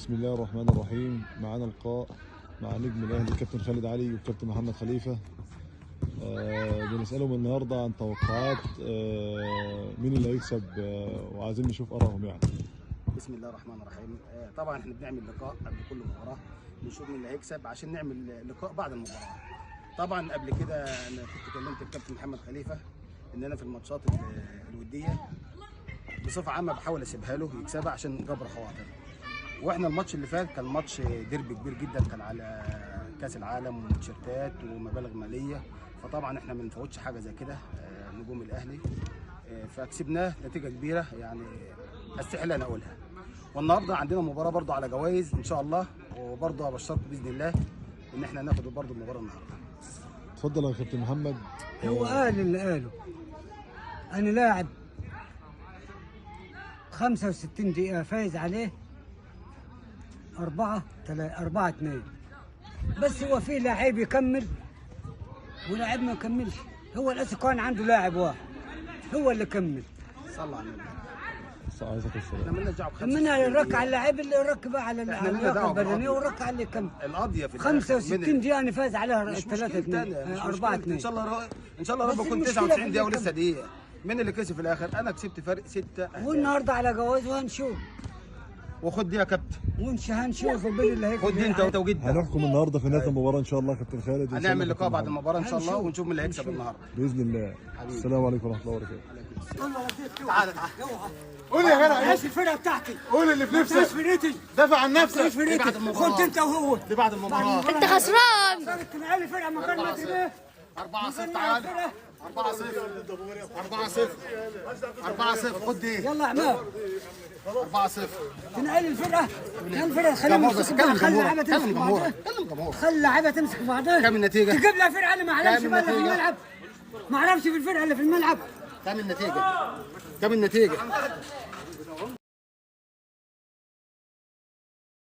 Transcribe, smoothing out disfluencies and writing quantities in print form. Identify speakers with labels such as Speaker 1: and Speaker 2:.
Speaker 1: بسم الله الرحمن الرحيم. معانا لقاء مع نجم الاهلي الكابتن خالد علي والكابتن محمد خليفه. بنسالهم النهارده عن توقعات مين اللي هيكسب، وعايزين نشوف ارائهم يعني.
Speaker 2: بسم الله الرحمن الرحيم. طبعا احنا بنعمل لقاء قبل كل مباراه نشوف مين اللي هيكسب عشان نعمل لقاء بعد المباراه. طبعا قبل كده انا كنت كلمت الكابتن محمد خليفه ان انا في الماتشات الوديه بصفه عامه بحاول اسيبها له يكسبها عشان جبر خواطر. واحنا الماتش اللي فات كان ماتش ديربي كبير جدا، كان على كاس العالم وتيشيرتات ومبالغ ماليه، فطبعا احنا ما بنفوتش حاجه زي كده نجوم الاهلي، فكسبناه نتيجه كبيره يعني استحيل انا اقولها. والنهارده عندنا مباراه برضو على جوائز ان شاء الله، وبرضو ابشركم باذن الله ان احنا هناخد برضو المباراه النهارده.
Speaker 1: اتفضل يا كابتن محمد.
Speaker 3: هو قال اللي قاله. انا لاعب 65 دقيقة فايز عليه 4-2، بس هو في لاعب يكمل ولاعب ما يكملش. هو الاسد كان عنده لاعب واحد هو اللي كمل.
Speaker 2: صلى على النبي.
Speaker 1: عايزك السلام.
Speaker 2: احنا مالناش دعوه
Speaker 3: منها يركع على اللاعب اللي يركب على اللياقه البدنيه وركع اللي يكمل.
Speaker 2: القضيه في
Speaker 3: 65 دقيقة انا فاز عليها 3-2 4-2.
Speaker 2: ان شاء الله رب يكون 99 دقيقه ولسه دقيقه. مين اللي كسب في الاخر؟ انا كسبت فرق 6.
Speaker 3: والنهارده على جواز وهنشوف
Speaker 2: وخد دي يا كابتن،
Speaker 3: هنشوف مين اللي هيكسب.
Speaker 2: خد دي انت وجدك.
Speaker 1: هنحكم النهارده في نهايه المباراه ان شاء الله يا كابتن خالد.
Speaker 2: هنعمل لقاء بعد المباراه ان شاء الله ونشوف مين اللي هيكسب النهارده
Speaker 1: باذن الله. السلام عليكم ورحمه الله وبركاته.
Speaker 2: تعال
Speaker 4: قول يا جدع،
Speaker 3: ايش الفرقه بتاعتي؟
Speaker 4: قول اللي في
Speaker 3: ايش
Speaker 4: نفسك،
Speaker 3: فرقتي؟
Speaker 4: دافع عن نفسك.
Speaker 3: ايش فرقتي؟ خد انت وهو
Speaker 4: دي بعد المباراه.
Speaker 5: انت خسران.
Speaker 3: صارت تنعلي فرقه مكان ما تبيه
Speaker 4: 4-0 تعال. 4-0 4-0 خد دي.
Speaker 3: يلا يا عماد
Speaker 4: 4-0
Speaker 3: تنعلي الفرقه. كم فرقه خليهم يمسكوا بعض. خلي لعيبه تمسك بعضها. خلي لعيبه تمسك بعضها.
Speaker 2: كم النتيجة؟
Speaker 3: تجيب لها فرقه انا ما اعرفش
Speaker 2: كم
Speaker 3: بقى في
Speaker 2: النتيجة؟
Speaker 3: الملعب. ما اعرفش في الفرقه اللي في الملعب.
Speaker 2: كم النتيجه؟ كم النتيجه؟